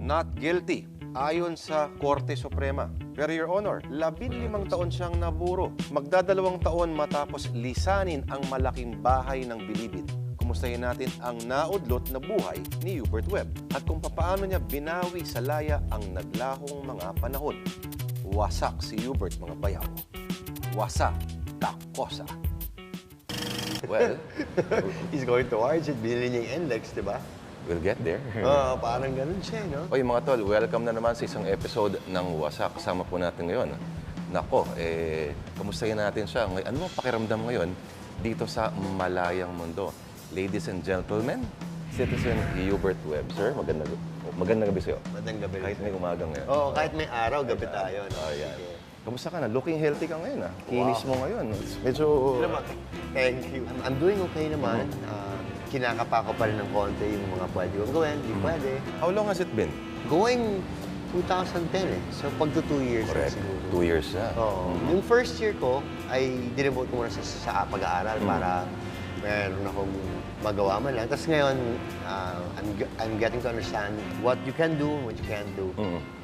not guilty ayon sa Korte Suprema. Pero Your Honor, 15 taon siyang naburo. Magdadalawang taon matapos lisanin ang malaking bahay ng Bilibid. Kumustahin natin ang naudlot na buhay ni Hubert Webb at kung paano niya binawi sa laya ang naglahong mga panahon. Wasak si Hubert, mga bayaw. Wasak kakosa. Well, He's going towards it, bilhin niya yung index, di ba? we'll get there. Oo, parang ganun siya, no? Oy mga tol, welcome na naman sa isang episode ng Wasak. Kasama po natin ngayon. Nako, kamustahin natin siya. Ano ang pakiramdam ngayon dito sa malayang mundo? Ladies and gentlemen, Citizen Hubert Webb. Sir, magandang gabi sa'yo. Magandang gabi. Kahit may umaga ngayon. Oo, kahit may araw, gabi tayo, no? Oh, yan. Kamusta ka na? Looking healthy ka ngayon, ah. Kinis mo ngayon. Medyo... Thank you. I'm doing okay naman. Kinakapa ko pa rin ng konti yung mga pwede kong gawin, di pwede. How long has it been? Going 2010 eh. So, pag 2 years na Correct. siguro. 2 years na. Oo. Yung first year ko, ay dinevote ko muna sa pag-aaral para meron akong magawa man lang. Tapos ngayon, I'm getting to understand what you can do and what you can't do.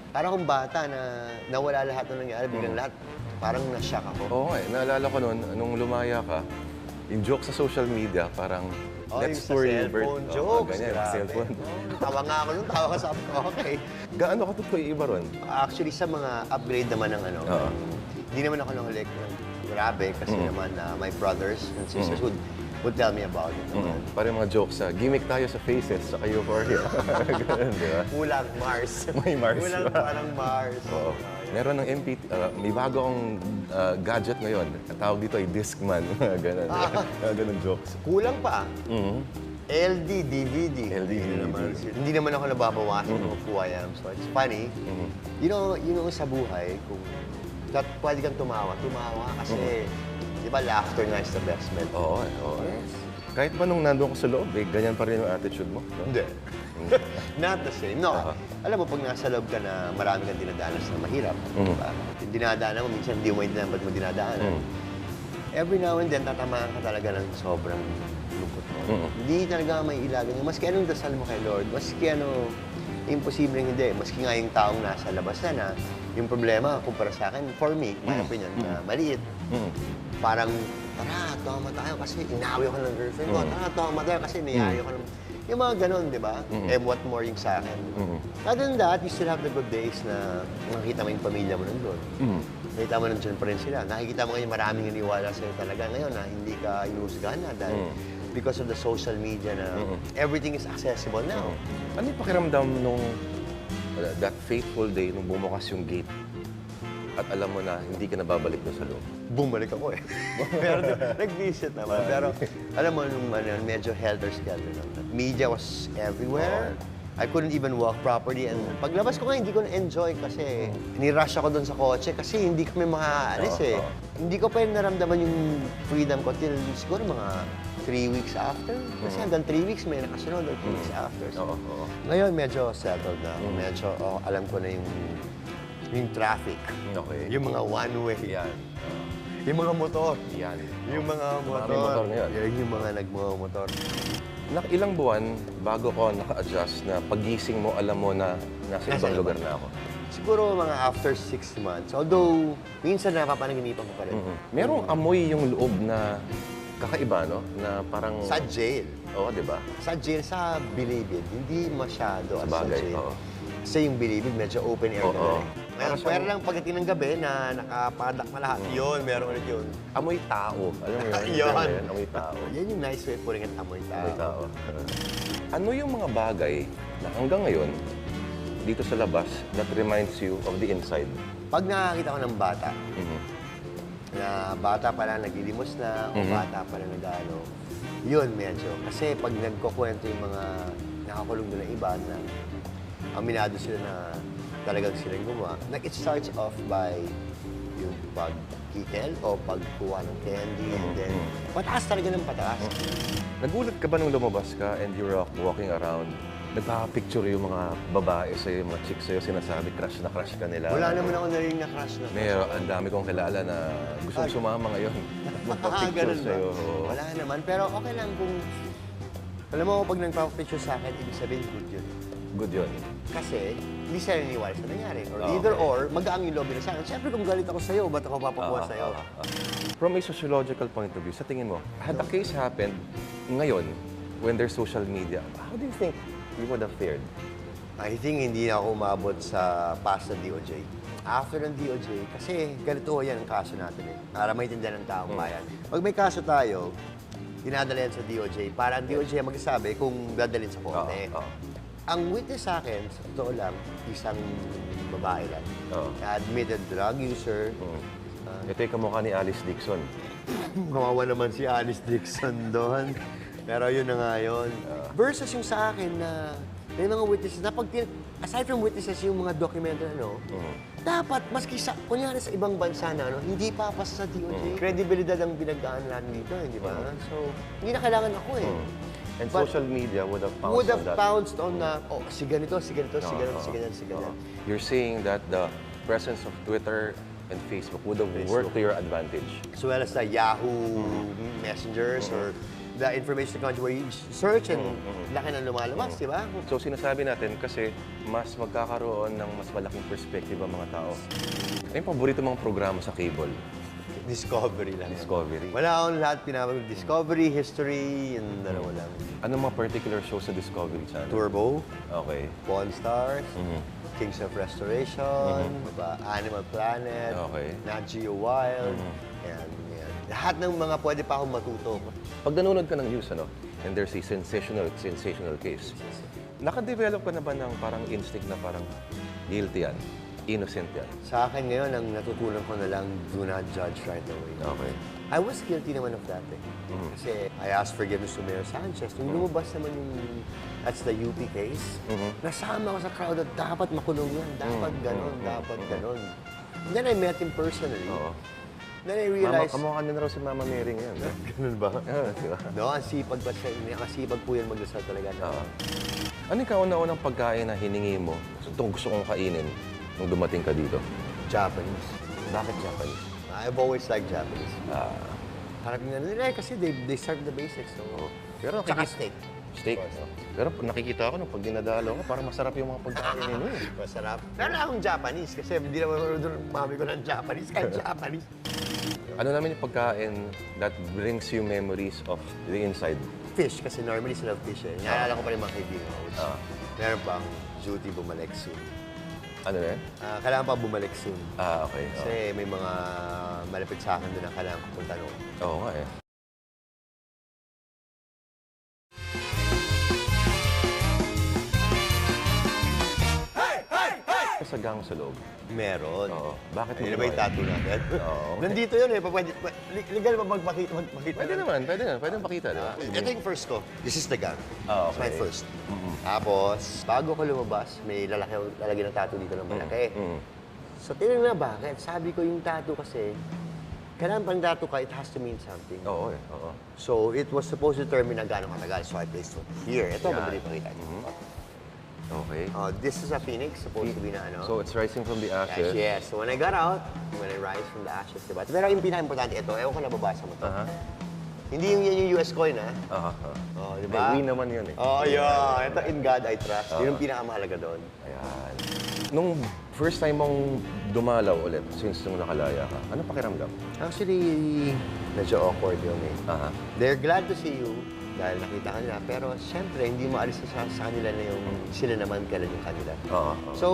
Parang akong bata na nawala lahat ng nangyari, biglang lahat, parang na-shock ako. Oo nga, naalala ko noon, nung lumaya ka, yung joke sa social media, parang, let's yung sa tour Hubert. cellphone jokes, Ganyan, grabe. cellphone. Tawa nga ako nung tawa ka sa akin. Okay. Gaano ka totoo yung iba ron? Actually, sa mga upgrade naman ng ano, Oo. hindi naman ako nahulik ng grabe kasi naman my brothers and sisters would tell me about it. Naman. Parang mga jokes sa gimmick tayo sa faces, sa euphoria. Ganun, di ba? Kulang Mars. May Mars. Kulang parang Mars. Oo. Meron ng MPT, may bago akong gadget ngayon. Ang tawag dito ay Discman. Ganun. Ganun jokes. Kulang pa. LD, DVD. LD, Hindi naman ako nababawasan of who I am. So it's funny. You know sa buhay, kung pwede kang tumawa kasi, di ba, laughter nga is the best medicine. Oo, oo. Kahit pa nung nandun ko sa loob, ganyan pa rin yung attitude mo. No? Hindi. Not the same. No. Alam mo, pag nasa loob ka na marami kang dinadanas na mahirap, diba? Yung dinadaanan mo, minsan hindi mo maintindihan ba't mo dinadaanan. Every now and then, tatamaan ka talaga ng sobrang lungkot mo. Hindi talaga may ilagan yun. Maski anong dasal mo kay Lord, maski ano, imposibleng hindi. Maski nga yung taong nasa labas na yung problema, kumpara sa akin, for me, my opinion, na maliit. Parang, tara, tama tayo kasi inawi ko ng girlfriend ko. Tara, tama tayo kasi niyayo ko ng... Yung mga ganun, di ba? And what more yung sa akin. Other than that, you still have the good days na nakikita mo yung pamilya mo nandun. Nakikita mo nandun pa rin sila. Nakikita mo ngayon maraming iniwala sa'yo talaga ngayon na hindi ka inuusgahan na dahil because of the social media na everything is accessible now. Ano yung pakiramdam nung that fateful day nung bumukas yung gate at alam mo na hindi ka na babalik doon sa loob? Bumalik ako eh. Pero nag-visit naman. Pero alam mo, nung medyo helter-skelter lang. Media was everywhere. I couldn't even walk properly. And paglabas ko nga, hindi ko na-enjoy kasi nirush ako doon sa kotse kasi hindi kami makaalis eh. Hindi ko pa yung naramdaman yung freedom ko till siguro mga 3 weeks after. Kasi hanggang 3 weeks may nakasunod or 3 weeks after. So, ngayon medyo settled na. Medyo alam ko na yung traffic. Okay. Yung mga one-way. Yan. Yung mga motor. Yan. Yung mga motor. Maraming motor ngayon. Yan yung mga nagmamotor. Ilang buwan bago ko naka-adjust na pagising mo, alam mo na nasa ibang lugar na ako? Siguro mga after 6 months. Although, minsan napapanaginipan ko pa rin. Merong amoy yung loob na kakaiba, no? Na parang... Sa jail. Oo, di ba? Sa jail, sa Bilibid, hindi masyado Sa as bagay, jail. oo. Kasi yung Bilibid, medyo open air na Oo. rin. Pero lang pagdating ng gabi na nakapadak na lahat. Yun, meron ulit yun. Amoy tao. Alam mo yun? Yun. Amoy yan, amoy tao. Yan yung nice way putting it, amoy tao. Amoy tao. Ano yung mga bagay na hanggang ngayon, dito sa labas, that reminds you of the inside? Pag nakakita ko ng bata, na bata pa lang naglilimos na, o bata pa lang nag-ano, yun medyo. Kasi pag nagkukwento yung mga nakakulong doon na iba na aminado sila na talagang silang gumawa, it starts off by yung pagkikel o pagkuha ng candy and then pataas talaga ng pataas. Nagulat ka ba nung lumabas ka and you're walking around, nagpapicture yung mga babae sa'yo, yung mga chicks sa'yo, sinasabi, crush na crush ka nila? Wala naman ako narinig na crush na. Ang dami kong kilala na gustong sumama ngayon. Magpapicture Ganun ba? sa'yo. Wala naman. Pero okay lang kung... Alam mo, pag nagpapapicture sa akin, ibig sabihin good yun. Good yun. Kasi hindi sila naniniwala sa nangyari. Or Okay. either or, magaang yung loob nila sa akin. Siyempre, kung galit ako sa'yo, ba't ako papakuha sa'yo? From a sociological point of view, sa tingin mo, had a case happened ngayon, when there's social media, how do you think you would have fared? I think hindi na ako umabot sa pass ng DOJ. After ng DOJ, kasi ganito yan ang kaso natin eh. Para maintindihan ng taong bayan. Pag may kaso tayo, dinadala yan sa DOJ. Para ang DOJ ang magsasabi kung dadalhin sa korte. Oo. Ang witness sa akin, sa totoo lang, isang babae lang. Oo. Admitted drug user. Ito yung kamukha ni Alice Dixon. Kawawa naman si Alice Dixon doon. Pero yun na nga yun. Versus yung sa akin na may mga witnesses na aside from witnesses yung mga documentary, dapat maski sa, kunyari sa ibang bansa na, hindi papasa sa DOJ. Credibilidad ang binagdaan natin dito, di ba? So, hindi na kailangan ako eh. And But social media would have pounced Would on have that. pounced on na, oh, si ganito, si ganito, si ganito, si ganyan, si ganyan. You're saying that the presence of Twitter and Facebook would have worked to your advantage. As well as the Yahoo messengers or the information technology where you search and laki na lumalabas, di ba? So sinasabi natin kasi mas magkakaroon ng mas malaking perspective ang mga tao. Ano yung paborito mong programa sa cable? Discovery lang. Discovery. Wala akong lahat pinapag Discovery, History, yung dalawa lang. Anong mga particular shows sa Discovery Channel? Turbo, Okay. Pawn Stars, Kings of Restoration, diba? Animal Planet, Okay. Nat Geo Wild, yan. Lahat ng mga pwede pa akong matuto. Pag nanonood ka ng news, and there's a sensational case, nakadevelop ka na ba ng parang instinct na parang guilty yan, innocent yan? Sa akin ngayon, ang natutunan ko na lang, do not judge right away. Okay. I was guilty naman of that eh. Kasi I asked forgiveness to Mayor Sanchez. Nung lumabas naman yung, that's the UP case, nasama ako sa crowd at dapat makulong yan. Dapat ganon, dapat ganon. And then I met him personally. Oo. Then I realized, Kamukha na raw si Mama Mary ngayon. ganun ba? Di ba? No, ang sipag pa siya. Nakasipag po yan magdasal talaga. Ano yung kauna-unang pagkain na hiningi mo? Itong gusto kong kainin nung dumating ka dito? Japanese. Bakit Japanese? I've always liked Japanese. Parang nila kasi they serve the basics. So, Pero tsaka nakikita- steak. Steak. Pero nakikita ko nung pag dinadalo ko, parang masarap yung mga pagkain ninyo. Masarap. Pero akong Japanese kasi hindi naman marunong mami ko ng Japanese. Kahit Japanese. Ano naman yung pagkain that brings you memories of the inside? Fish kasi normally sila fish eh. Naalala ko pa rin mga kaibigan ko. Meron pang duty bumalik soon. Ano yan? Kailangan pa bumalik soon. Okay. Kasi may mga malapit sa akin doon na kailangan ko punta noon. Oo nga eh. Sa gang sa loob. Meron. Oo. Bakit mo Ayun na ba yung ginawa tattoo natin? Oo. Nandito yun eh. Legal ba magpakita? Pwede naman. Pwede makita, di ba? Ito yung first ko. This is the gang. Ah, It's my okay. first. Tapos, bago ko lumabas, may lalagyan ng tattoo dito ng malaki. So, tinanong na bakit? Sabi ko yung tattoo kasi, kailangan pang tattoo ka, it has to mean something. Oo eh. Oo. So, it was supposed to determine na gano'ng katagal. So, I placed it here. Ito, Yan. madali pakita. Okay. This is a phoenix, supposed to be na ano. So it's rising from the ashes. Yes. So, when I got out, when I rise from the ashes, diba? Pero yung pinaka-importante, ito, ewan ko nababasa mo to. Hindi yung yan yung US coin, ha? Oh, diba? May win naman yun eh. Oh, yeah. Ito, in God I trust. Yun yung pinakamahalaga doon. Ayan. Nung first time mong dumalaw ulit, since nung nakalaya ka, ano pakiramdam? Actually, medyo awkward yun eh. They're glad to see you dahil nakita ka nila. Pero siyempre, hindi mo alis sa kanila na yung sila naman kailan yung kanila. So,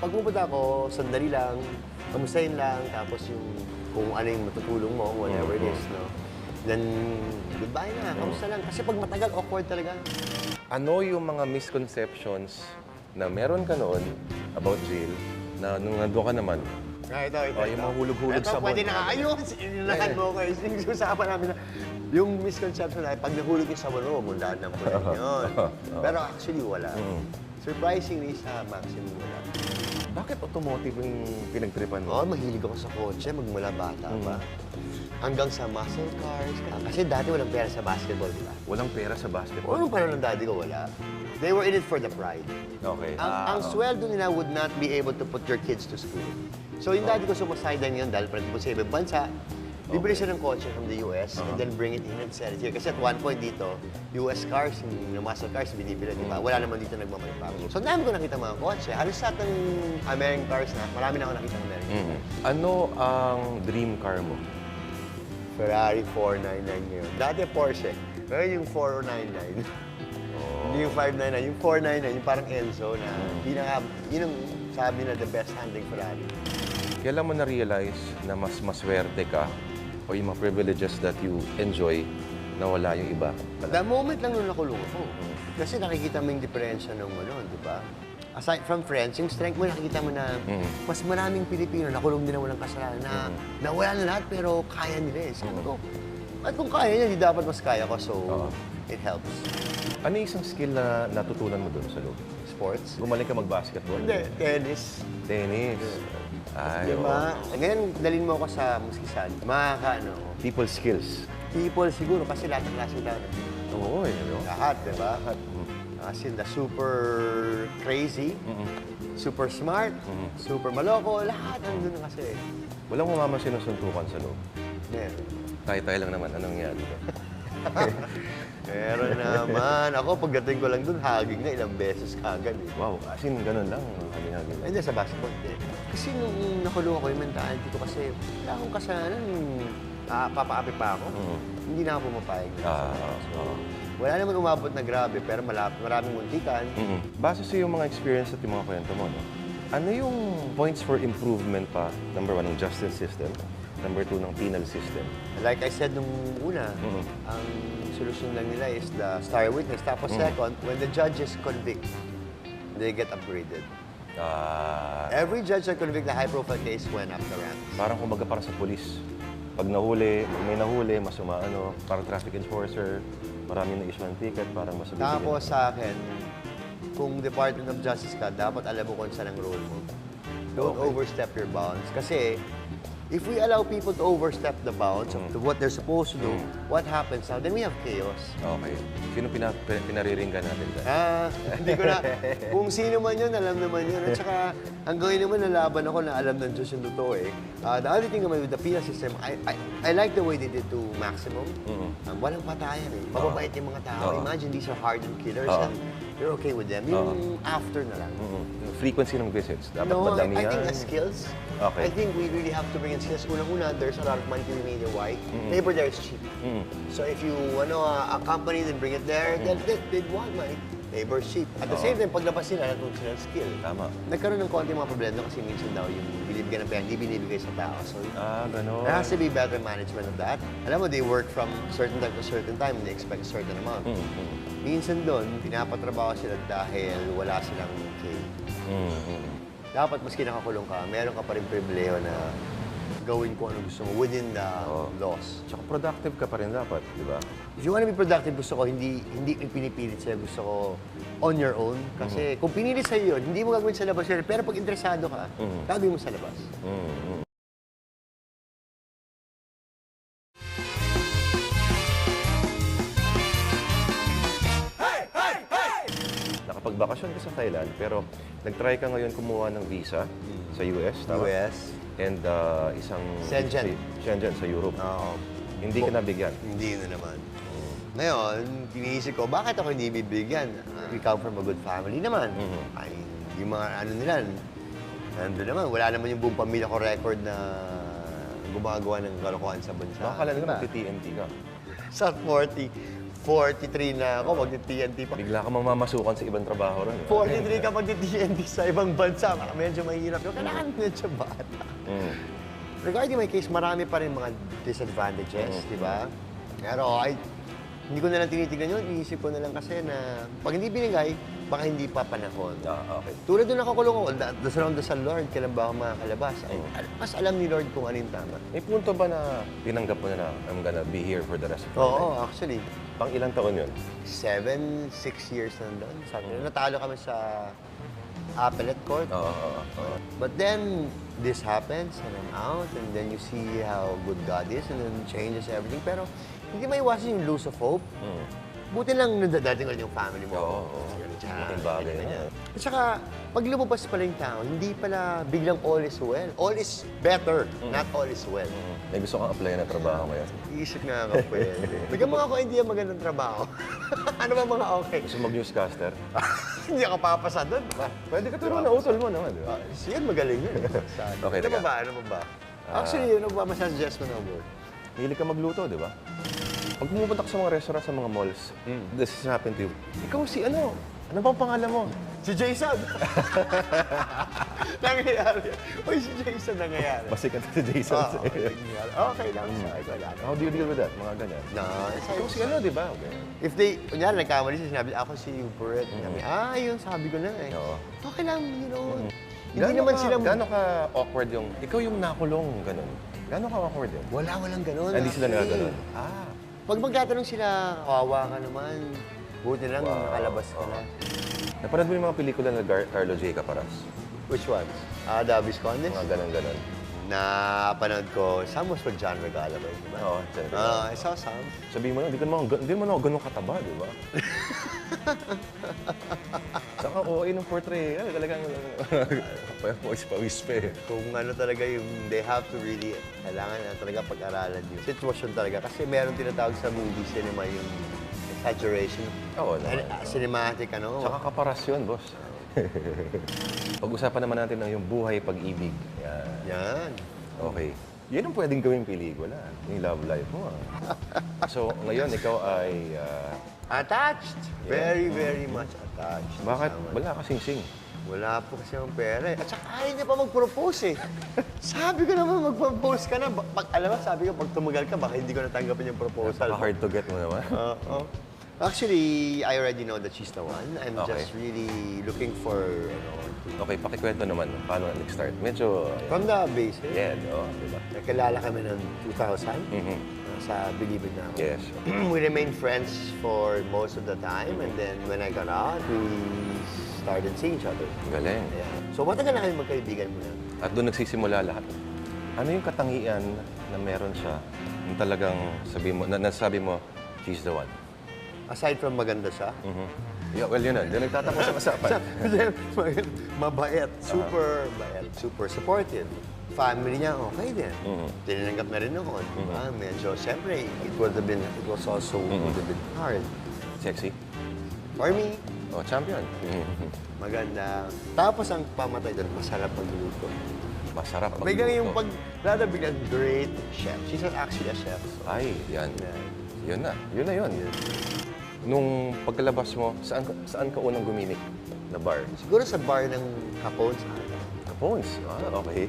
pag pumunta ako, sandali lang, kamustahin lang, tapos yung kung ano yung matutulong mo, whatever it is, no? Then, goodbye na, kamusta lang. Kasi pag matagal, awkward talaga. Ano yung mga misconceptions na meron ka noon about jail na nung nandun ka naman? Ito. yung mga hulog-hulog Ito, sa pwede buwan. na. Ayun, inilakad mo ko. Yung usapan namin na, yung misconception na, pag nahulog yung sabon mo, mundahan ng pulan yun. Pero actually, wala. Surprisingly, sa maximum wala. Bakit automotive yung pinagtripan mo? Oo, mahilig ako sa kotse, magmula bata pa. Hanggang sa muscle cars. Kasi dati walang pera sa basketball, di ba? Walang pera sa basketball. Unong panahon ng daddy ko, wala. They were in it for the pride. Okay. Ang sweldo nila would not be able to put your kids to school. So yung daddy ko sumasaydan yun dahil pwede po sa ibang bansa. Bibili siya ng kotse from the US and then bring it in and sell it here. Kasi at one point dito, US cars, yung muscle cars, binibili, di ba? Wala naman dito nagmamanufacture. So, ang dami ko nakita mga kotse. Halos lahat ng American cars na, marami na ako nakita ng American cars. Ano ang dream car mo? Ferrari 499 ngayon. Dati Porsche. Pero yung 499, hindi yung 599, yung 499, yung parang Enzo na yun ang sabi na the best handling Ferrari. Kailan mo na-realize na mas maswerte ka o yung mga privileges that you enjoy na wala yung iba? The moment lang nung nakulong ako. Kasi nakikita mo yung diferensya ng di ba? Aside from friends, yung strength mo, nakikita mo na mas maraming Pilipino nakulong din na walang kasalanan na nawala na lahat pero kaya nila eh. Sabi ko, at kung kaya niya, di dapat mas kaya ko. So, it helps. Ano yung isang skill na natutunan mo doon sa loob? Sports. Gumaling ka mag-basketball? Hindi, tennis. Tennis? Ay, Diba? Ngayon, dalhin mo ako sa muskisan. People skills? People siguro kasi lahat ng klase tao. Oo, Lahat, diba? As in the super crazy, super smart, super maloko, lahat nandun na kasi. Walang mama sinusuntukan sa loob. Meron. Tayo-tayo lang naman. Anong nangyari? Meron naman. Ako, pagdating ko lang dun, haging na ilang beses kagad eh. Wow, as in, ganun lang. Haging-haging. Hindi, sa basketball, hindi. Kasi nung nakulong ako, yung mentality ko kasi, wala akong kasalanan, papaapi pa ako. Hindi na ako pumapayag. Wala naman umabot na grabe, pero maraming muntikan. Base sa yung mga experience at yung mga kwento mo, no? Ano yung points for improvement pa? Number 1, ng justice system. Number 2, ng penal system. Like I said nung una, ang solusyon lang nila is the star witness. Tapos second, when the judges convict, they get upgraded. Every judge that convict the high-profile case went up the ranks. Parang kumbaga para sa polis. Pag nahuli, pag may nahuli, mas parang traffic enforcer, maraming na-issue ng ticket, parang mas mabibigyan. Tapos sa akin, kung Department of Justice ka, dapat alam mo kung saan ang role mo. Don't overstep your bounds. Kasi if we allow people to overstep the bounds of what they're supposed to do, what happens now? Then we have chaos. Okay. Sino pinariringgan natin dyan? Hindi ko na. Kung sino man yun, alam naman yun. At saka, hanggang naman nalaban ako na alam ng Diyos yung totoo eh. The other thing naman with the penal system, I like the way they did to Maximum. Walang patayan eh. Mababait yung mga tao. Imagine, these are hardened killers and you're okay with them. Yung after na lang. Frequency ng visits. Dapat No, madamihan. I think the skills. Okay. I think we really have to bring in skills. Unang-una, there's a lot of money to be made in Hawaii. Labor there is cheap. So if you a company then bring it there, then they'd want money. Labor is cheap. At the same time, paglabas nila, natutunan sila ng skill. Tama. Nagkaroon ng konti mga problema kasi minsan daw yung binibigyan ng pera, hindi binibigay sa tao. So Ganon. there has to be better management of that. Alam mo, they work from certain time to certain time, they expect a certain amount. Minsan doon, pinapatrabaho sila dahil wala silang pay. Dapat maski nakakulong ka, meron ka pa rin pribileho na gawin kung ano gusto mo within the laws. Tsaka productive ka pa rin dapat, di ba? If you wanna be productive, gusto ko, hindi pinipilit sa'yo. Gusto ko on your own. Kasi kung pinilit sa'yo yun, hindi mo gagawin sa labas yun. Pero pag interesado ka, gagawin mo sa labas. Nakapagbakasyon ka sa Thailand, pero nag-try ka ngayon kumuha ng visa sa US, tama? US. And isang... Shenzhen. Shenzhen sa Europe. Oo. Hindi ka nabigyan. Hindi na naman. Ngayon, iniisip ko, bakit ako hindi bibigyan? We come from a good family naman. Ay, yung mga ano nila, nandun naman. Wala naman yung buong pamilya ko record na gumagawa ng kalokohan sa bansa. Baka lang naman, magti-TNT ka. Sa 43 na ako, magti-TNT pa. Bigla ka mamamasukan sa ibang trabaho ron. 43 ka magti-TNT sa ibang bansa, medyo mahirap. Yung kailangan medyo bata. Regarding my case, marami pa rin mga disadvantages, di ba? Pero hindi ko na lang tinitignan yun. Iisip ko na lang kasi na pag hindi binigay, baka hindi pa panahon. Okay. Tulad doon nakakulong ako, dasal Lord, kailan ba ako makakalabas? Mas alam ni Lord kung ano yung tama. May punto ba na tinanggap mo na I'm gonna be here for the rest of my life? Oo, actually. Pang ilang taon yun? 6 years na doon. Sabi na, natalo kami sa appellate court. But then, this happens, and I'm out, and then you see how good God is, and then changes everything. Pero, hindi maiwasan yung lose of hope. Buti lang nandadating ulit yung family mo. Oo, oo. Malaking bagay na. At saka, pag lumabas pala yung tao, hindi pala biglang all is well. All is better, not all is well. May gusto kang apply na trabaho ngayon. Iisip nga ako pwede. Bigyan mo ako idea magandang trabaho. Ano ba mga okay? Gusto mag-newscaster? Hindi ako papasa doon. Pwede ka turuan na utol mo naman, di ba? Yan magaling yun. Okay, Ano teka. ba ba? Ano ba ba? Actually, yun, nagmamasuggest mo na work. Hilig ka magluto, di ba? Pag pumupunta ka sa mga restaurant, sa mga malls, this has happened to you. Ikaw si ano? Ano bang pangalan mo? Si Jason! Nangyayari. Uy, si Jason nangyayari. Basikan si Jason. Okay lang siya. Wala na. How do you deal with that? Mga ganyan. No, Ikaw si ano, di ba? Okay. if they, kunyari, nagkamali siya, sinabi, ako si Hubert. Sabi, yun, sabi ko na eh. Oo. Okay lang, you know. Hindi naman sila... Gano'n ka awkward yung... Ikaw yung nakulong, gano'n. Gano'n ka awkward yun? Walang ganun. Hindi sila actually. nagaganon. Pag magtatanong sila, kawawa ka naman. Buti lang, nakalabas ka na. Napanood mo yung mga pelikula na Carlo J. Caparas? Which ones? The Viscondes? Mga gano'n-gano'n. Napanood ko, some was with John Regala ba yun, di ba? Oo, John Regala. I saw some. Sabihin mo lang, hindi mo naman ako ganun kataba, di ba? Saka OA ng portrayal, talagang pawis pa eh. Kung ano talaga yung they have to really, kailangan na talaga pag-aralan yung sitwasyon talaga. Kasi meron tinatawag sa movie cinema yung exaggeration. Oo, naman. Cinematic, ano. Saka kaparas yun, boss. Pag-usapan naman natin ng yung buhay pag-ibig. Yan. Yan. Okay. Yan ang pwedeng gawing pelikula. Yung love life mo. So, ngayon, ikaw ay... Attached. Very, very much attached. bakit? Kasama. Wala ka sing-sing. Wala po kasi ang pera eh. At saka ayaw niya pa mag-propose eh. Sabi ko naman mag-propose ka na. Alam mo, sabi ko pag tumagal ka, baka hindi ko natanggapin yung proposal. Hard to get mo naman. Oo. Actually, I already know that she's the one. I'm Okay. just really looking for, Okay, pakikwento naman. Paano nag-start? Medyo... from the basic. Yeah, oo, diba? Nakilala kami ng 2000 Mhm. sa Believe It Now. Yes. We remained friends for most of the time, and then when I got out, we started seeing each other. Galing. Yeah. So matagal na kami magkaibigan muna. At doon nagsisimula lahat. Ano yung katangian na meron siya yung talagang nasabi mo, she's the one? Aside from maganda siya, Yeah, well, yun na. Doon nagtatapos ang usapan. mabait, super bait, super supportive. Family niya, okay din. Tinanggap na rin ako. Diba? Medyo, siyempre, it was also would have been hard. Sexy? For me, Oh, champion. maganda. Tapos ang pamatay doon, masarap magluto. Masarap pag Biglang yung pag, rather biglang great chef. She's actually a chef. So. Ay, yan. Yeah. Yun na. Yun na yun. Nung pagkalabas mo, saan ka unang gumimik na bar? Siguro sa bar ng Capone's. Capone's. Okay.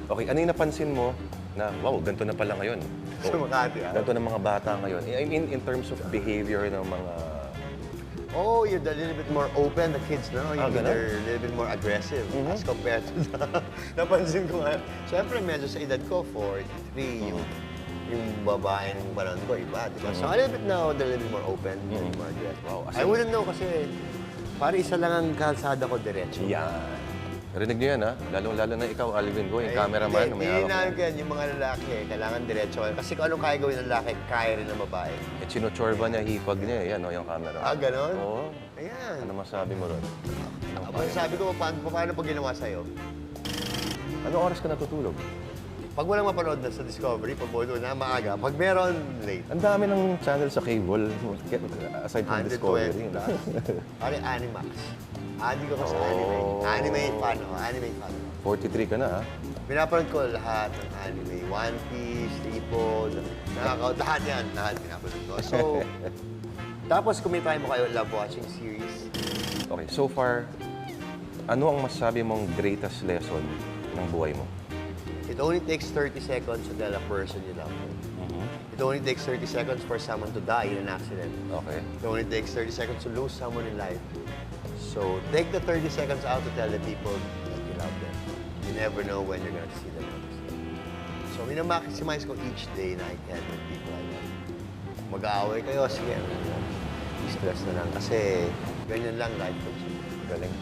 Okay, ano yung napansin mo na, wow, ganito na pala ngayon? Sa Makati, Ganito na mga bata ngayon. I mean, in terms of behavior ng mga... Oh, you're a little bit more open, the kids now. Ganun? They're a little bit more aggressive as compared to the... Napansin ko nga. Siyempre, medyo sa edad ko, 43, yung babae ng panahon ko, iba, di ba? So, a little bit now, they're a little bit more open, a little more aggressive. Wow, I wouldn't know kasi, parang isa lang ang kalsada ko diretso. Yan. Narinig niyo yan, ha? Lalo na ikaw, Alvin Go, yung cameraman. Hindi namin kaya yung mga lalaki, kailangan diretso kayo. Kasi kung anong kaya gawin ng lalaki, kaya rin ng babae. Eh, chinochorba niya, hipag niya, yan, yung camera. Ganon? Oo. Ayan. Ano masabi mo ron? Sabi ko, paano pag ginawa sa'yo? Anong oras ka natutulog? Pag walang mapanood na sa Discovery, pag bulo na, maaga. Pag meron, late. Ang dami ng channel sa cable, aside from 120 Discovery. plus. Pare, Animax. Adi ko sa anime. Anime fan ako. Anime fan. 43 ka na, ha? Pinapanood ko lahat ng anime. One Piece, Tripod, Knockout, lahat yan. Lahat pinapanood ko. So, tapos kung may time mo kayo love watching series, Okay, so far, ano ang masasabi mong greatest lesson ng buhay mo? it only takes 30 seconds to tell a person you love them. It only takes 30 seconds for someone to die in an accident. Okay. It only takes 30 seconds to lose someone in life. So take the 30 seconds out to tell the people that you love them. You never know when you're gonna see them next. So minamaximize ko each day na I can with people I love. Mag-aaway kayo, sige. I-stress na lang kasi ganyan lang life ko. Galing.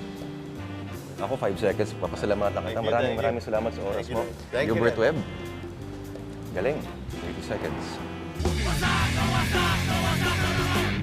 Ako, 5 seconds. Papasalamatan kita. Thank you, Maraming thank you. maraming salamat sa oras Thank you, mo. thank you, Hubert Red. Webb. Galing. 30 seconds. Wasak na wasak na wasak na wasak